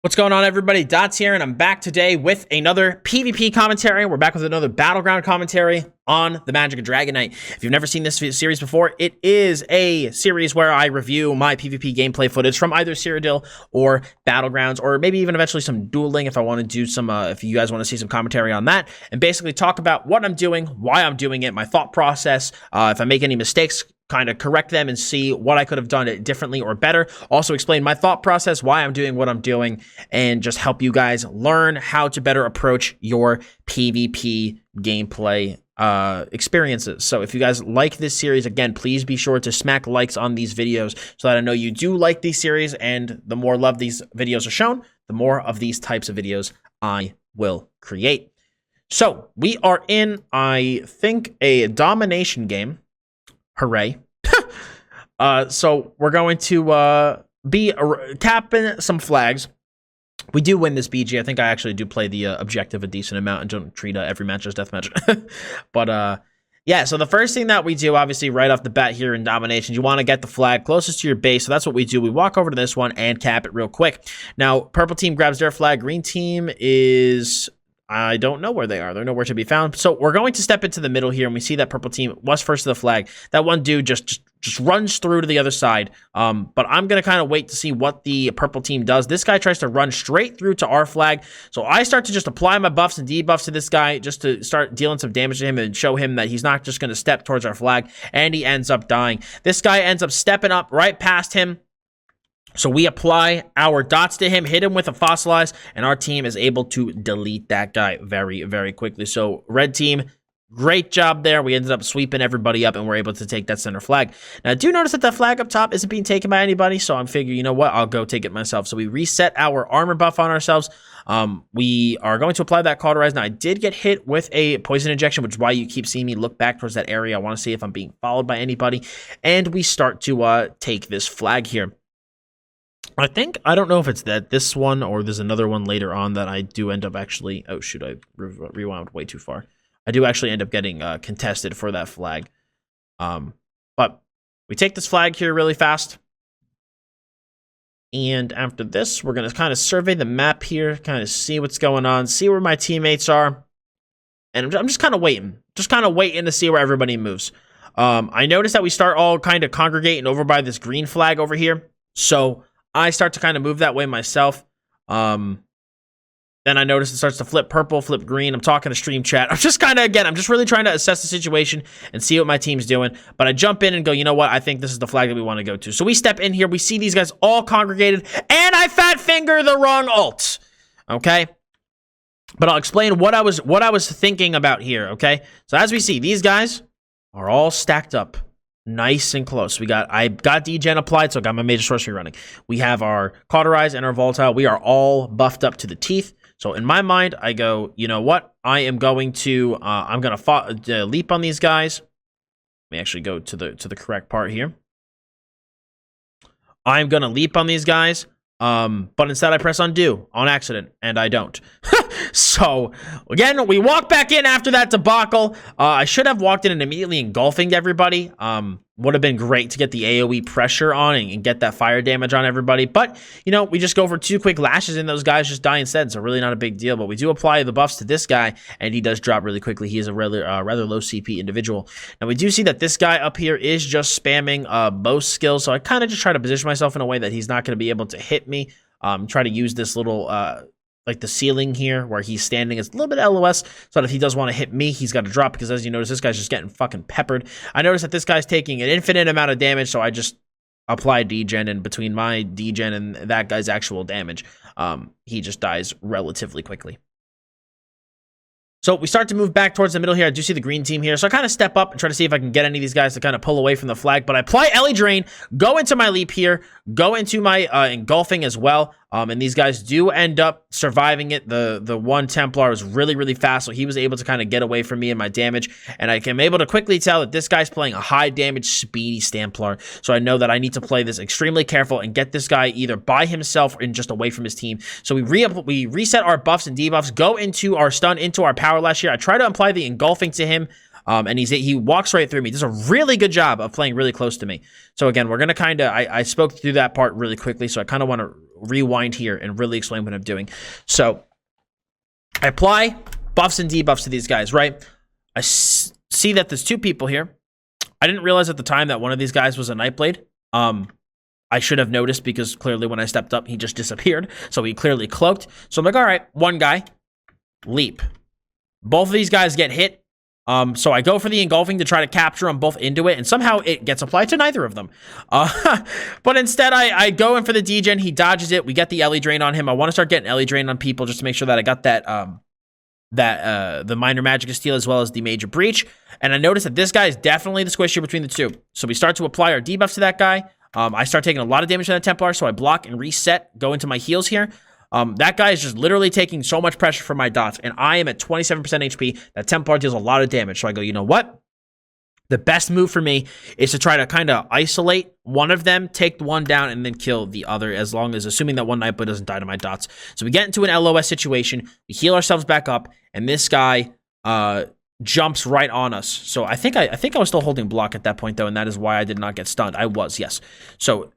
What's going on, everybody? Dots here, and I'm back today with another PvP commentary. We're back with another Battleground commentary on the Magicka Dragonknight. If you've never seen this series before, it is a series where I review my PvP gameplay footage from either Cyrodiil or Battlegrounds, or maybe even eventually some dueling if I want to do some, if you guys want to see some commentary on that, and basically talk about what I'm doing, why I'm doing it, my thought process, if I make any mistakes, kind of correct them and see what I could have done it differently or better. Also explain my thought process, why I'm doing what I'm doing, and just help you guys learn how to better approach your PvP gameplay experiences. So if you guys like this series, again, please be sure to smack likes on these videos so that I know you do like these series, and the more love these videos are shown, the more of these types of videos I will create. So we are in, I think, a domination game. Hooray. So we're going to be capping some flags. We do win this BG. I think I actually do play the objective a decent amount and don't treat every match as deathmatch. But yeah, so the first thing that we do, obviously, right off the bat here in Domination, you want to get the flag closest to your base. So that's what we do. We walk over to this one and cap it real quick. Now, purple team grabs their flag. Green team is... I don't know where they are. They're nowhere to be found. So we're going to step into the middle here, and we see that purple team was first to the flag. That one dude just runs through to the other side. But I'm going to kind of wait to see what the purple team does. This guy tries to run straight through to our flag. So I start to just apply my buffs and debuffs to this guy just to start dealing some damage to him and show him that he's not just going to step towards our flag. And he ends up dying. This guy ends up stepping up right past him. So we apply our dots to him, hit him with a fossilize, and our team is able to delete that guy very, very quickly. So red team, great job there. We ended up sweeping everybody up, and we're able to take that center flag. Now, I do notice that the flag up top isn't being taken by anybody, so I'm figuring, you know what, I'll go take it myself. So we reset our armor buff on ourselves. We are going to apply that cauterize. Now, I did get hit with a poison injection, which is why you keep seeing me look back towards that area. I want to see if I'm being followed by anybody, and we start to take this flag here. I don't know if it's this one or there's another one later on that I do end up actually, oh shoot, I rewound way too far. I do actually end up getting contested for that flag. But we take this flag here really fast. And after this, we're going to kind of survey the map here, kind of see what's going on, see where my teammates are. And I'm just kind of waiting. Just kind of waiting to see where everybody moves. I noticed that we start all kind of congregating over by this green flag over here. So I start to kind of move that way myself. Then I notice it starts to flip purple, flip green. I'm talking to stream chat. I'm just kind of, again, I'm just really trying to assess the situation and see what my team's doing. But I jump in and go, you know what? I think this is the flag that we want to go to. So we step in here. We see these guys all congregated. And I fat finger the wrong ult. Okay? But I'll explain what I was thinking about here. Okay? So as we see, these guys are all stacked up. Nice and close. I got degen applied, so I got my major sorcery running. We have our cauterize and our volatile. We are all buffed up to the teeth. So in my mind, I go, you know what? I am going to, I'm going to leap on these guys. Let me actually go to the correct part here. I'm going to leap on these guys. But instead I press undo on accident, and I don't. So, again, we walk back in after that debacle. I should have walked in and immediately engulfing everybody. Would have been great to get the AoE pressure on and get that fire damage on everybody. But, you know, we just go for 2 quick lashes and those guys just die instead. So really not a big deal. But we do apply the buffs to this guy, and he does drop really quickly. He is a rather low CP individual. Now, we do see that this guy up here is just spamming most skills. So I kind of just try to position myself in a way that he's not going to be able to hit me. Try to use this little... like the ceiling here where he's standing is a little bit LOS, so that if he does want to hit me, he's got to drop, because as you notice, this guy's just getting fucking peppered. I noticed that this guy's taking an infinite amount of damage, so I just apply degen, and between my degen and that guy's actual damage, he just dies relatively quickly. So we start to move back towards the middle here. I do see the green team here. So I kind of step up and try to see if I can get any of these guys to kind of pull away from the flag. But I apply Ellie Drain, go into my leap here, go into my engulfing as well. And these guys do end up surviving it. The one Templar was really, really fast, so he was able to kind of get away from me and my damage. And I am able to quickly tell that this guy's playing a high damage, speedy Templar. So I know that I need to play this extremely careful and get this guy either by himself or just away from his team. So we reset our buffs and debuffs, go into our stun, into our power lash here. I try to apply the engulfing to him. And he walks right through me. Does a really good job of playing really close to me. So again, we're going to kind of, I spoke through that part really quickly, so I kind of want to rewind here and really explain what I'm doing. So I apply buffs and debuffs to these guys, right? I see that there's two people here. I didn't realize at the time that one of these guys was a Nightblade. I should have noticed because clearly when I stepped up, he just disappeared. So he clearly cloaked. So I'm like, all right, one guy, leap. Both of these guys get hit. So I go for the engulfing to try to capture them both into it, and somehow it gets applied to neither of them. But instead, I go in for the degen. He dodges it. We get the Ellie Drain on him. I want to start getting Ellie Drain on people just to make sure that I got that the minor Magicka steal as well as the major breach. And I noticed that this guy is definitely the squishier between the two. So we start to apply our debuffs to that guy. I start taking a lot of damage from that Templar, so I block and reset, go into my heals here. That guy is just literally taking so much pressure from my dots, and I am at 27% HP. That Templar deals a lot of damage, so I go, you know what? The best move for me is to try to kind of isolate one of them, take the one down, and then kill the other, as long as assuming that one Nightblade doesn't die to my dots. So we get into an LOS situation, we heal ourselves back up, and this guy jumps right on us. So I think I was still holding block at that point, though, and that is why I did not get stunned. I was, yes. So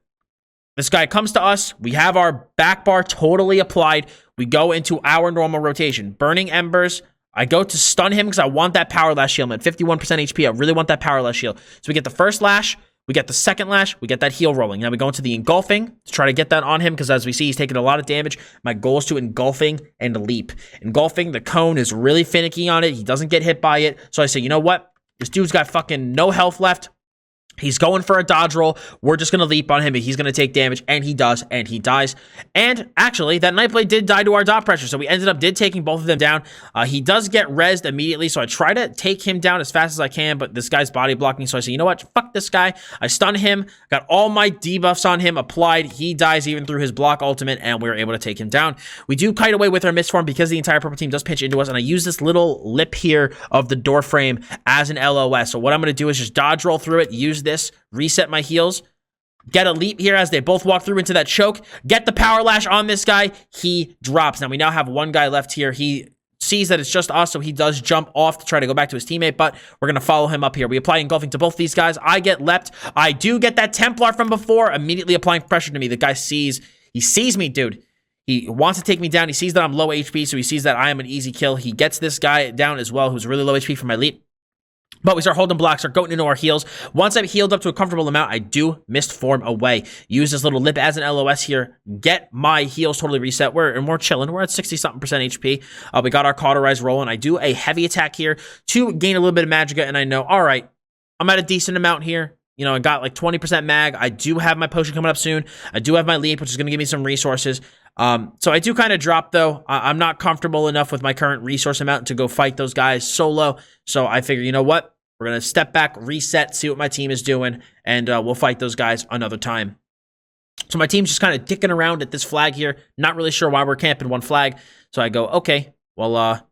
this guy comes to us. We have our back bar totally applied. We go into our normal rotation. Burning Embers. I go to stun him because I want that power lash shield. I'm at 51% HP. I really want that power lash shield. So we get the first lash. We get the second lash. We get that heal rolling. Now we go into the engulfing to try to get that on him because as we see, he's taking a lot of damage. My goal is to engulfing and leap. Engulfing, the cone is really finicky on it. He doesn't get hit by it. So I say, you know what? This dude's got fucking no health left. He's going for a dodge roll. We're just going to leap on him. He's going to take damage, and he does, and he dies. And actually, that Nightblade did die to our dot pressure, so we ended up taking both of them down. He does get rezzed immediately, so I try to take him down as fast as I can, but this guy's body blocking, so I say, you know what? Fuck this guy. I stun him, got all my debuffs on him applied. He dies even through his block ultimate, and we were able to take him down. We do kite away with our mist form because the entire purple team does pitch into us, and I use this little lip here of the door frame as an LOS. So what I'm going to do is just dodge roll through it, use this, reset my heals, get a leap here as they both walk through into that choke, get the power lash on this guy, he drops. Now we now have one guy left here. He sees that it's just us, so he does jump off to try to go back to his teammate, but we're going to follow him up here. We apply engulfing to both these guys. I get leapt. I do get that Templar from before, immediately applying pressure to me. The guy sees me, dude. He wants to take me down. He sees that I'm low HP, so he sees that I am an easy kill. He gets this guy down as well, who's really low HP for my leap. But we start holding blocks, start going into our heals. Once I've healed up to a comfortable amount, I do mist form away. Use this little lip as an LOS here. Get my heals totally reset. We're chilling. We're at 60-something percent HP. We got our cauterize rolling. I do a heavy attack here to gain a little bit of Magicka, and I know, all right, I'm at a decent amount here. You know, I got like 20% mag. I do have my potion coming up soon. I do have my leap, which is going to give me some resources. So I do kind of drop, though. I'm not comfortable enough with my current resource amount to go fight those guys solo. So I figure, you know what? We're going to step back, reset, see what my team is doing, and we'll fight those guys another time. So my team's just kind of dicking around at this flag here. Not really sure why we're camping one flag. So I go, okay, well,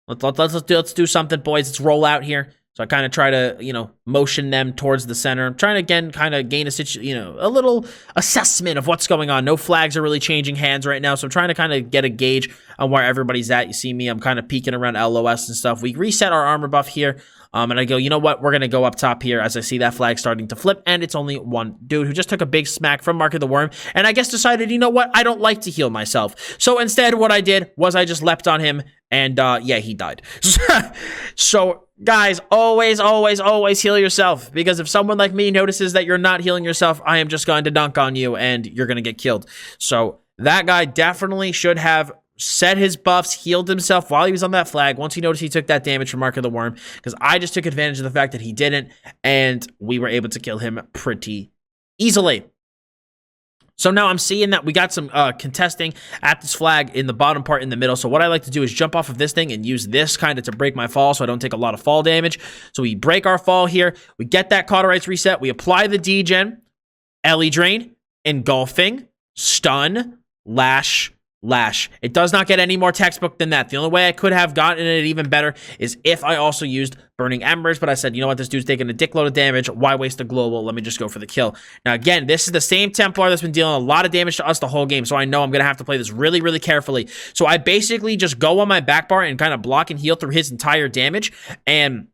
let's do something, boys. Let's roll out here. So I kind of try to, you know, motion them towards the center. I'm trying to, again, kind of gain a little assessment of what's going on. No flags are really changing hands right now, so I'm trying to kind of get a gauge on where everybody's at. You see me, I'm kind of peeking around LOS and stuff. We reset our armor buff here, and I go, you know what? We're going to go up top here as I see that flag starting to flip, and it's only one dude who just took a big smack from Mark of the Worm, and I guess decided, you know what? I don't like to heal myself. So instead, what I did was I just leapt on him, and yeah, he died. So guys, always heal yourself, because if someone like me notices that you're not healing yourself, I am just going to dunk on you and you're going to get killed. So that guy definitely should have set his buffs, healed himself while he was on that flag once he noticed he took that damage from Mark of the Worm, because I just took advantage of the fact that he didn't, and we were able to kill him pretty easily. So now I'm seeing that we got some contesting at this flag in the bottom part in the middle. So what I like to do is jump off of this thing and use this kind of to break my fall so I don't take a lot of fall damage. So we break our fall here. We get that cauterize reset. We apply the degen, Ellie Drain, engulfing, stun, lash. It does not get any more textbook than that. The only way I could have gotten it even better is if I also used Burning Embers, but I said, you know what, this dude's taking a dickload of damage. Why waste a global? Let me just go for the kill. Now, again, this is the same Templar that's been dealing a lot of damage to us the whole game, so I know I'm going to have to play this really, really carefully. So I basically just go on my back bar and kind of block and heal through his entire damage, and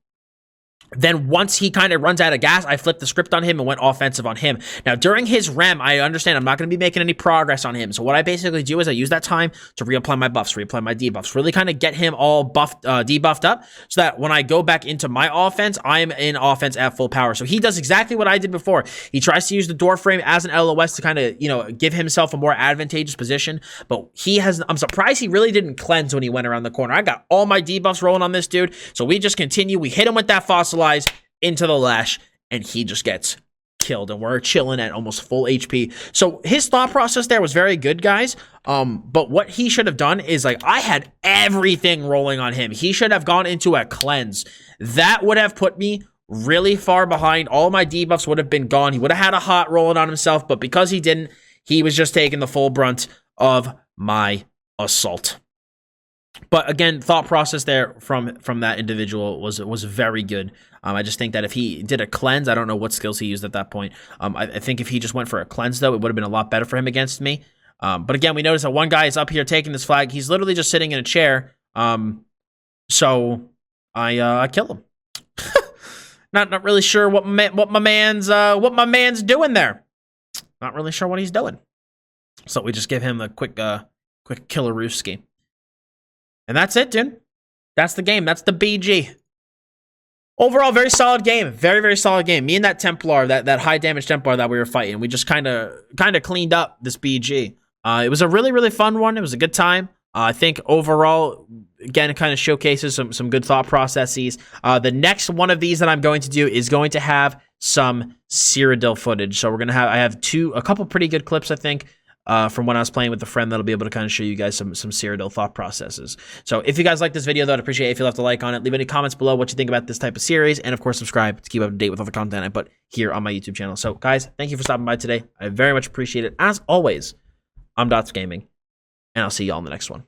Then once he kind of runs out of gas, I flipped the script on him and went offensive on him. Now, during his rem, I understand I'm not going to be making any progress on him. So what I basically do is I use that time to reapply my buffs, reapply my debuffs, really kind of get him all buffed, debuffed up so that when I go back into my offense, I'm in offense at full power. So he does exactly what I did before. He tries to use the door frame as an LOS to kind of, give himself a more advantageous position. But I'm surprised he really didn't cleanse when he went around the corner. I got all my debuffs rolling on this dude. So we just continue. We hit him with that fossil into the lash, and he just gets killed, and we're chilling at almost full HP. So his thought process there was very good, guys. But what he should have done is, like, I had everything rolling on him. He should have gone into a cleanse. That would have put me really far behind. All my debuffs would have been gone. He would have had a hot rolling on himself, but because he didn't, he was just taking the full brunt of my assault. But again, thought process there from that individual was very good. I just think that if he did a cleanse, I don't know what skills he used at that point. I think if he just went for a cleanse, though, it would have been a lot better for him against me. But again, we notice that one guy is up here taking this flag. He's literally just sitting in a chair. So I kill him. Not really sure what my man's doing there. Not really sure what he's doing. So we just give him a quick killerooski. And that's it, dude. That's the game. That's the BG. Overall, very solid game. Very, very solid game. Me and that Templar, that high damage Templar that we were fighting, we just kind of cleaned up this BG. It was a really, really fun one. It was a good time. I think overall, again, it kind of showcases some good thought processes. The next one of these that I'm going to do is going to have some Cyrodiil footage. So I have a couple pretty good clips, I think. From when I was playing with a friend that'll be able to kind of show you guys some Cyrodiil thought processes. So if you guys like this video, though, I'd appreciate it if you left a like on it. Leave any comments below what you think about this type of series. And, of course, subscribe to keep up to date with all the content I put here on my YouTube channel. So, guys, thank you for stopping by today. I very much appreciate it. As always, I'm Dots Gaming, and I'll see y'all in the next one.